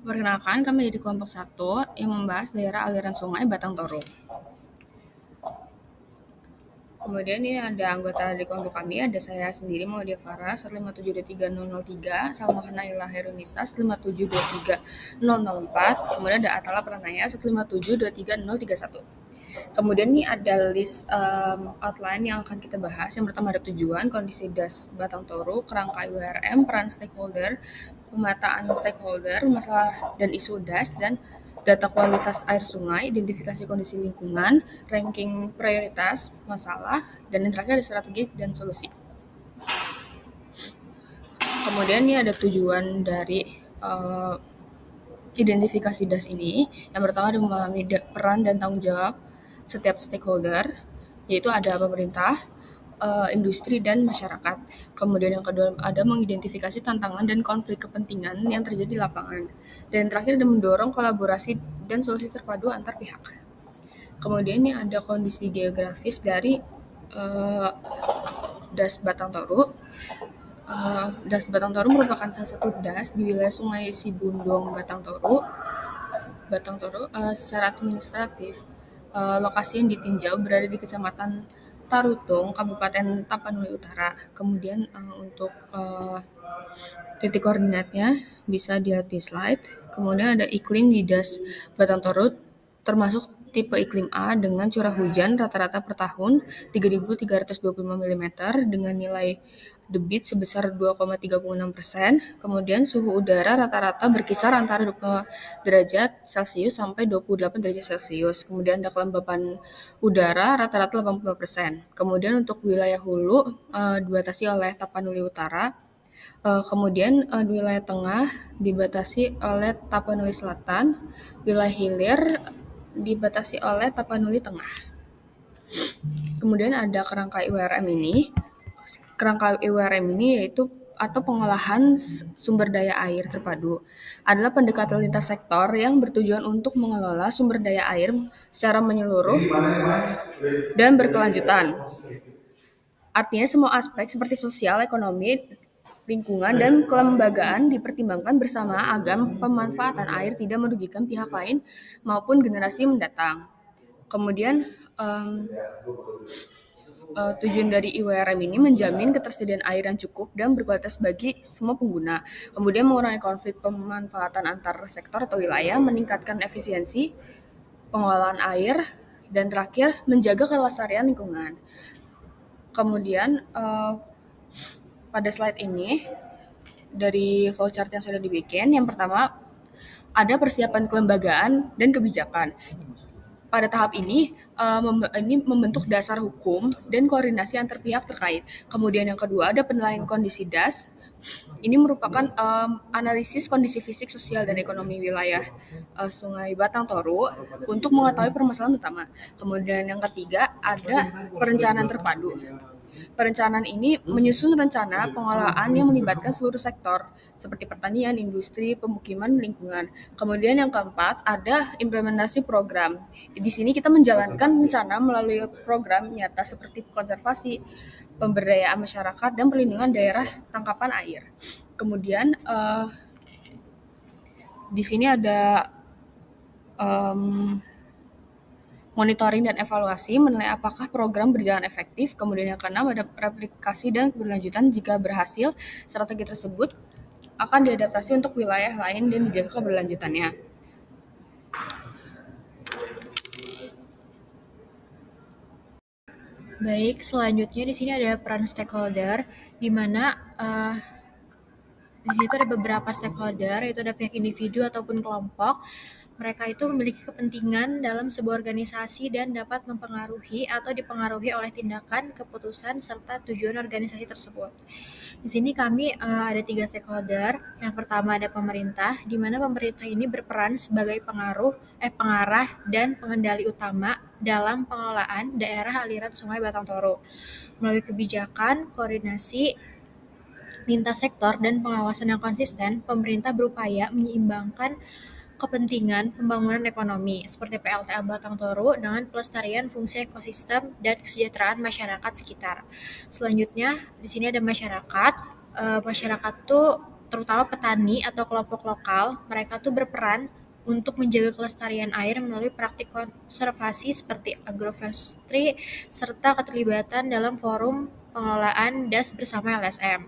Perkenalkan, kami dari kelompok 1 yang membahas daerah aliran sungai Batang Toru. Kemudian ini ada anggota dari kelompok kami, ada saya sendiri, Maudia Farah, 1572303, Salma Naila Herunisa, 1572304, kemudian ada Atala Pranaya, 157233031. Kemudian ini ada list outline yang akan kita bahas. Yang pertama ada tujuan, kondisi DAS Batang Toru, kerangka URM, peran stakeholder, pemetaan stakeholder, masalah dan isu DAS, dan data kualitas air sungai, identifikasi kondisi lingkungan, ranking prioritas, masalah, dan yang terakhir ada strategi dan solusi. Kemudian ini ada tujuan dari identifikasi DAS ini. Yang pertama ada memahami peran dan tanggung jawab setiap stakeholder, yaitu ada pemerintah, industri, dan masyarakat. Kemudian yang kedua ada mengidentifikasi tantangan dan konflik kepentingan yang terjadi di lapangan. Dan terakhir ada mendorong kolaborasi dan solusi terpadu antar pihak. Kemudian ini ada kondisi geografis dari DAS Batang Toru. DAS Batang Toru merupakan salah satu DAS di wilayah Sungai Sibundong Batang Toru. Secara administratif, lokasi yang ditinjau berada di Kecamatan Tarutung, Kabupaten Tapanuli Utara. Kemudian untuk titik koordinatnya bisa dilihat di slide. Kemudian ada iklim di DAS Batang Toru termasuk tipe iklim A dengan curah hujan rata-rata per tahun 3.325 mm dengan nilai debit sebesar 2,36%. Kemudian suhu udara rata-rata berkisar antara 20 derajat Celcius sampai 28 derajat Celcius. Kemudian ada kelembapan udara rata-rata 85%. Kemudian untuk wilayah hulu dibatasi oleh Tapanuli Utara. Kemudian di wilayah tengah dibatasi oleh Tapanuli Selatan, wilayah hilir dibatasi oleh Tapanuli Tengah. Kemudian ada kerangka IWRM ini. Kerangka IWRM ini yaitu atau pengolahan sumber daya air terpadu adalah pendekatan lintas sektor yang bertujuan untuk mengelola sumber daya air secara menyeluruh dan berkelanjutan. Artinya semua aspek seperti sosial, ekonomi, lingkungan, dan kelembagaan dipertimbangkan bersama agar pemanfaatan air tidak merugikan pihak lain maupun generasi mendatang. Kemudian tujuan dari IWRM ini menjamin ketersediaan air yang cukup dan berkualitas bagi semua pengguna. Kemudian mengurangi konflik pemanfaatan antar sektor atau wilayah, meningkatkan efisiensi pengolahan air, dan terakhir menjaga kelestarian lingkungan. Kemudian pada slide ini dari flowchart yang sudah dibikin, yang pertama ada persiapan kelembagaan dan kebijakan. Pada tahap ini membentuk dasar hukum dan koordinasi antar pihak terkait. Kemudian yang kedua ada penilaian kondisi DAS. Ini merupakan analisis kondisi fisik, sosial, dan ekonomi wilayah Sungai Batang Toru untuk mengetahui permasalahan utama. Kemudian yang ketiga ada perencanaan terpadu. Perencanaan ini menyusun rencana pengelolaan yang melibatkan seluruh sektor, seperti pertanian, industri, pemukiman, lingkungan. Kemudian yang keempat, ada implementasi program. Di sini kita menjalankan rencana melalui program nyata seperti konservasi, pemberdayaan masyarakat, dan perlindungan daerah tangkapan air. Kemudian di sini ada monitoring dan evaluasi menilai apakah program berjalan efektif. Kemudian yang keenam ada replikasi dan keberlanjutan. Jika berhasil, strategi tersebut akan diadaptasi untuk wilayah lain dan dijaga keberlanjutannya. Baik, selanjutnya di sini ada peran stakeholder, di mana di situ ada beberapa stakeholder, yaitu ada pihak individu ataupun kelompok. Mereka itu memiliki kepentingan dalam sebuah organisasi dan dapat mempengaruhi atau dipengaruhi oleh tindakan, keputusan, serta tujuan organisasi tersebut. Di sini kami ada 3 stakeholder. Yang pertama ada pemerintah, di mana pemerintah ini berperan sebagai pengarah dan pengendali utama dalam pengelolaan daerah aliran Sungai Batang Toru. Melalui kebijakan, koordinasi lintas sektor, dan pengawasan yang konsisten, pemerintah berupaya menyeimbangkan kepentingan pembangunan ekonomi seperti PLTA Batang Toru dengan pelestarian fungsi ekosistem dan kesejahteraan masyarakat sekitar. Selanjutnya di sini ada masyarakat. Masyarakat tuh terutama petani atau kelompok lokal, mereka tuh berperan untuk menjaga kelestarian air melalui praktik konservasi seperti agroforestry serta keterlibatan dalam forum pengelolaan das bersama LSM.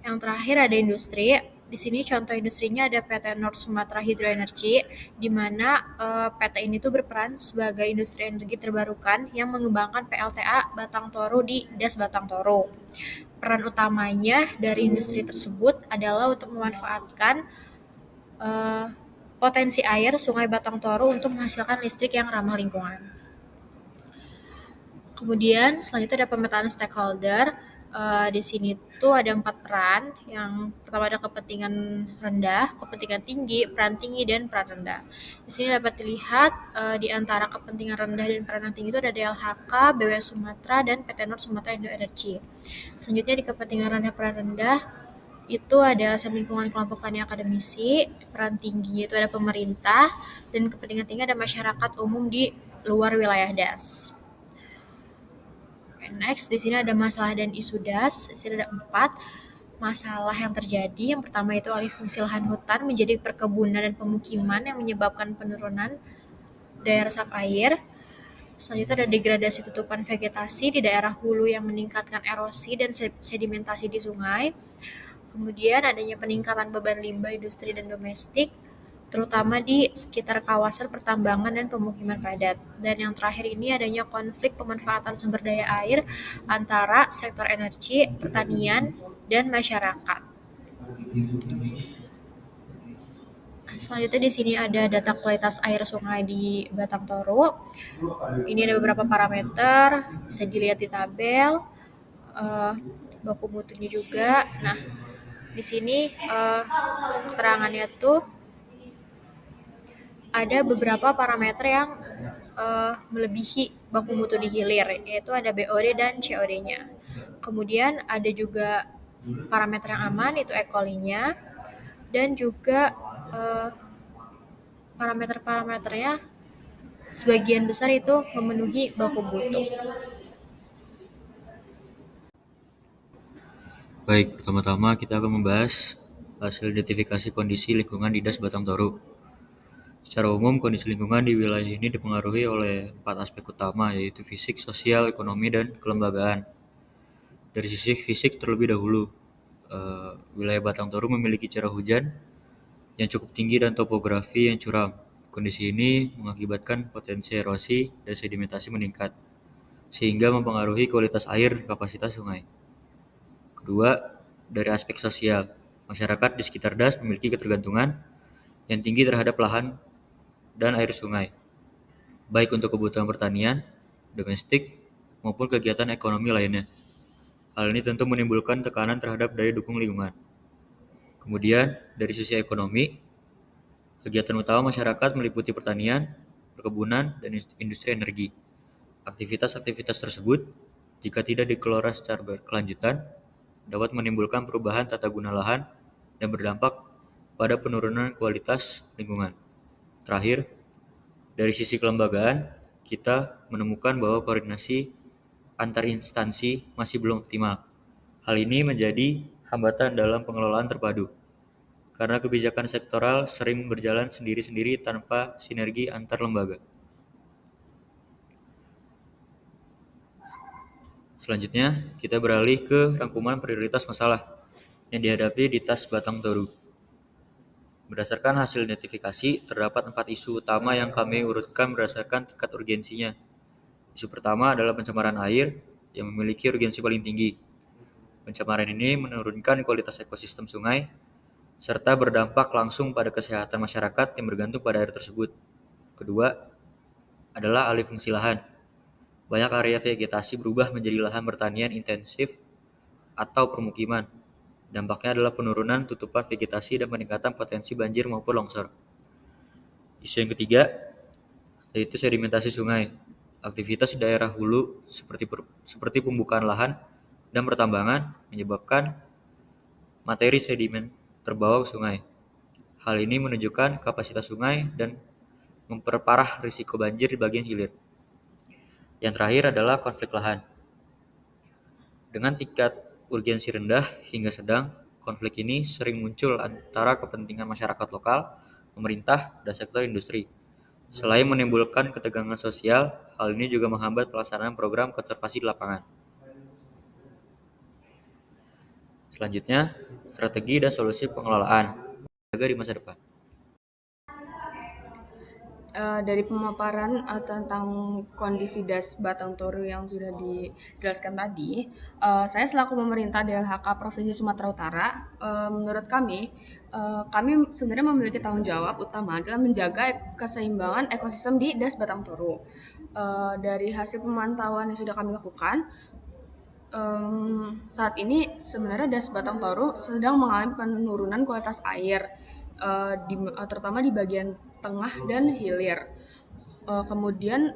Yang terakhir ada industri. Di sini contoh industrinya ada PT North Sumatra Hydro Energy, di mana PT ini tuh berperan sebagai industri energi terbarukan yang mengembangkan PLTA Batang Toru di Das Batang Toru. Peran utamanya dari industri tersebut adalah untuk memanfaatkan eh, potensi air Sungai Batang Toru untuk menghasilkan listrik yang ramah lingkungan. Kemudian selanjutnya ada pemetaan stakeholder. Di sini tuh ada 4 peran. Yang pertama ada kepentingan rendah, kepentingan tinggi, peran tinggi, dan peran rendah. Di sini dapat dilihat di antara kepentingan rendah dan peran tinggi itu ada DLHK, BW Sumatera, dan PT North Sumatra Indo Energy. Selanjutnya di kepentingan rendah peran rendah itu ada LSM lingkungan kelompok tani akademisi, peran tinggi itu ada pemerintah, dan kepentingan tinggi ada masyarakat umum di luar wilayah DAS. Next, di sini ada masalah dan isu DAS. Di sini ada 4 masalah yang terjadi. Yang pertama itu alih fungsi lahan hutan menjadi perkebunan dan pemukiman yang menyebabkan penurunan daya resap air. Selanjutnya ada degradasi tutupan vegetasi di daerah hulu yang meningkatkan erosi dan sedimentasi di sungai. Kemudian adanya peningkatan beban limbah industri dan domestik, terutama di sekitar kawasan pertambangan dan pemukiman padat. Dan yang terakhir ini adanya konflik pemanfaatan sumber daya air antara sektor energi, pertanian, dan masyarakat. Selanjutnya di sini ada data kualitas air sungai di Batang Toru. Ini ada beberapa parameter, bisa dilihat di tabel, baku mutunya juga. Nah, di sini keterangannya tuh ada beberapa parameter yang melebihi baku mutu di hilir, yaitu ada BOD dan COD-nya. Kemudian ada juga parameter yang aman, yaitu E. coli-nya, dan juga parameter-parameternya sebagian besar itu memenuhi baku mutu. Baik, pertama-tama kita akan membahas hasil identifikasi kondisi lingkungan di Das Batang Toru. Secara umum, kondisi lingkungan di wilayah ini dipengaruhi oleh 4 aspek utama, yaitu fisik, sosial, ekonomi, dan kelembagaan. Dari sisi fisik terlebih dahulu, wilayah Batang Toru memiliki curah hujan yang cukup tinggi dan topografi yang curam. Kondisi ini mengakibatkan potensi erosi dan sedimentasi meningkat, sehingga mempengaruhi kualitas air dan kapasitas sungai. Kedua, dari aspek sosial, masyarakat di sekitar Das memiliki ketergantungan yang tinggi terhadap lahan dan air sungai, baik untuk kebutuhan pertanian, domestik, maupun kegiatan ekonomi lainnya. Hal ini tentu menimbulkan tekanan terhadap daya dukung lingkungan. Kemudian, dari sisi ekonomi, kegiatan utama masyarakat meliputi pertanian, perkebunan, dan industri energi. Aktivitas-aktivitas tersebut, jika tidak dikelola secara berkelanjutan, dapat menimbulkan perubahan tata guna lahan dan berdampak pada penurunan kualitas lingkungan. Terakhir, dari sisi kelembagaan, kita menemukan bahwa koordinasi antar instansi masih belum optimal. Hal ini menjadi hambatan dalam pengelolaan terpadu, karena kebijakan sektoral sering berjalan sendiri-sendiri tanpa sinergi antar lembaga. Selanjutnya, kita beralih ke rangkuman prioritas masalah yang dihadapi di Das Batang Toru. Berdasarkan hasil identifikasi, terdapat 4 isu utama yang kami urutkan berdasarkan tingkat urgensinya. Isu pertama adalah pencemaran air yang memiliki urgensi paling tinggi. Pencemaran ini menurunkan kualitas ekosistem sungai, serta berdampak langsung pada kesehatan masyarakat yang bergantung pada air tersebut. Kedua, adalah alih fungsi lahan. Banyak area vegetasi berubah menjadi lahan pertanian intensif atau permukiman. Dampaknya adalah penurunan tutupan vegetasi dan peningkatan potensi banjir maupun longsor. Isu yang ketiga, yaitu sedimentasi sungai. Aktivitas di daerah hulu seperti pembukaan lahan dan pertambangan menyebabkan materi sedimen terbawa ke sungai. Hal ini menunjukkan kapasitas sungai dan memperparah risiko banjir di bagian hilir. Yang terakhir adalah konflik lahan. Dengan tingkat urgensi rendah hingga sedang, konflik ini sering muncul antara kepentingan masyarakat lokal, pemerintah, dan sektor industri. Selain menimbulkan ketegangan sosial, hal ini juga menghambat pelaksanaan program konservasi di lapangan. Selanjutnya, strategi dan solusi pengelolaan jaga di masa depan. Dari pemaparan tentang kondisi Das Batang Toru yang sudah dijelaskan tadi, saya selaku pemerintah DLHK Provinsi Sumatera Utara, menurut kami sebenarnya memiliki tanggung jawab utama dalam menjaga keseimbangan ekosistem di Das Batang Toru. Dari hasil pemantauan yang sudah kami lakukan, saat ini sebenarnya Das Batang Toru sedang mengalami penurunan kualitas air, terutama di bagian tengah dan hilir. Kemudian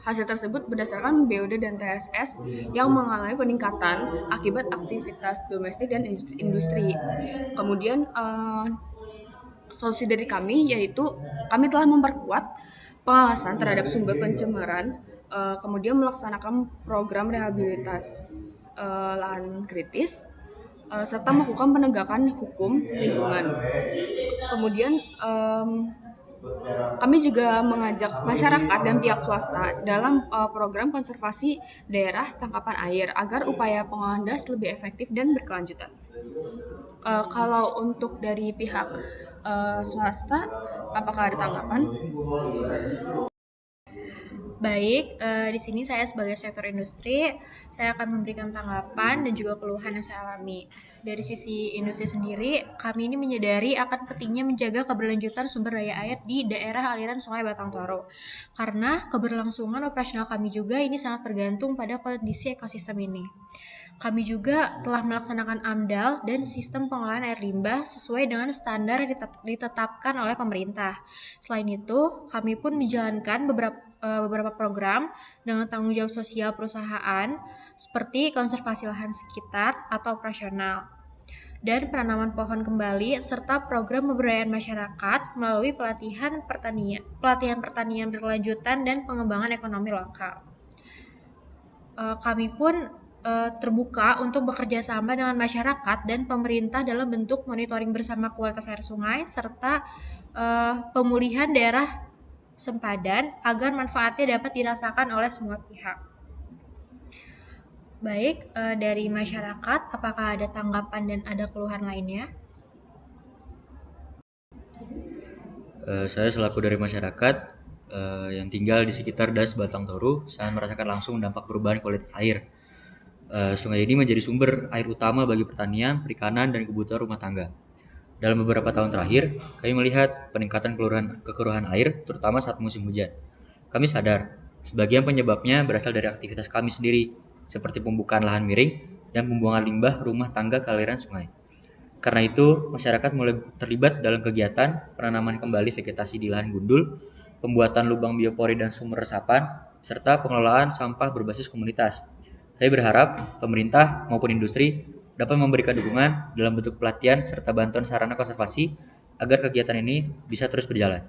hasil tersebut berdasarkan BUD dan TSS yang mengalami peningkatan akibat aktivitas domestik dan industri. Kemudian solusi dari kami yaitu kami telah memperkuat pengawasan terhadap sumber pencemaran, kemudian melaksanakan program rehabilitas lahan kritis, serta melakukan penegakan hukum lingkungan. Kemudian kami juga mengajak masyarakat dan pihak swasta dalam program konservasi daerah tangkapan air agar upaya pengolahan das lebih efektif dan berkelanjutan. Kalau untuk dari pihak swasta, apakah ada tanggapan? Baik, di sini saya sebagai sektor industri, saya akan memberikan tanggapan dan juga keluhan yang saya alami. Dari sisi industri sendiri, kami ini menyadari akan pentingnya menjaga keberlanjutan sumber daya air di daerah aliran Sungai Batang Toru. Karena keberlangsungan operasional kami juga ini sangat tergantung pada kondisi ekosistem ini. Kami juga telah melaksanakan AMDAL dan sistem pengolahan air limbah sesuai dengan standar yang ditetapkan oleh pemerintah. Selain itu, kami pun menjalankan beberapa program dengan tanggung jawab sosial perusahaan seperti konservasi lahan sekitar atau operasional dan penanaman pohon kembali serta program pemberdayaan masyarakat melalui pelatihan pertanian berkelanjutan dan pengembangan ekonomi lokal. Kami pun terbuka untuk bekerja sama dengan masyarakat dan pemerintah dalam bentuk monitoring bersama kualitas air sungai serta pemulihan daerah sempadan agar manfaatnya dapat dirasakan oleh semua pihak. Baik, dari masyarakat, apakah ada tanggapan dan ada keluhan lainnya? Saya selaku dari masyarakat yang tinggal di sekitar Das Batang Toru sangat merasakan langsung dampak perubahan kualitas air. Sungai ini menjadi sumber air utama bagi pertanian, perikanan, dan kebutuhan rumah tangga. Dalam beberapa tahun terakhir, kami melihat peningkatan kekeruhan air, terutama saat musim hujan. Kami sadar, sebagian penyebabnya berasal dari aktivitas kami sendiri, seperti pembukaan lahan miring dan pembuangan limbah rumah tangga ke aliran sungai. Karena itu, masyarakat mulai terlibat dalam kegiatan penanaman kembali vegetasi di lahan gundul, pembuatan lubang biopori dan sumur resapan, serta pengelolaan sampah berbasis komunitas. Saya berharap pemerintah maupun industri dapat memberikan dukungan dalam bentuk pelatihan serta bantuan sarana konservasi agar kegiatan ini bisa terus berjalan.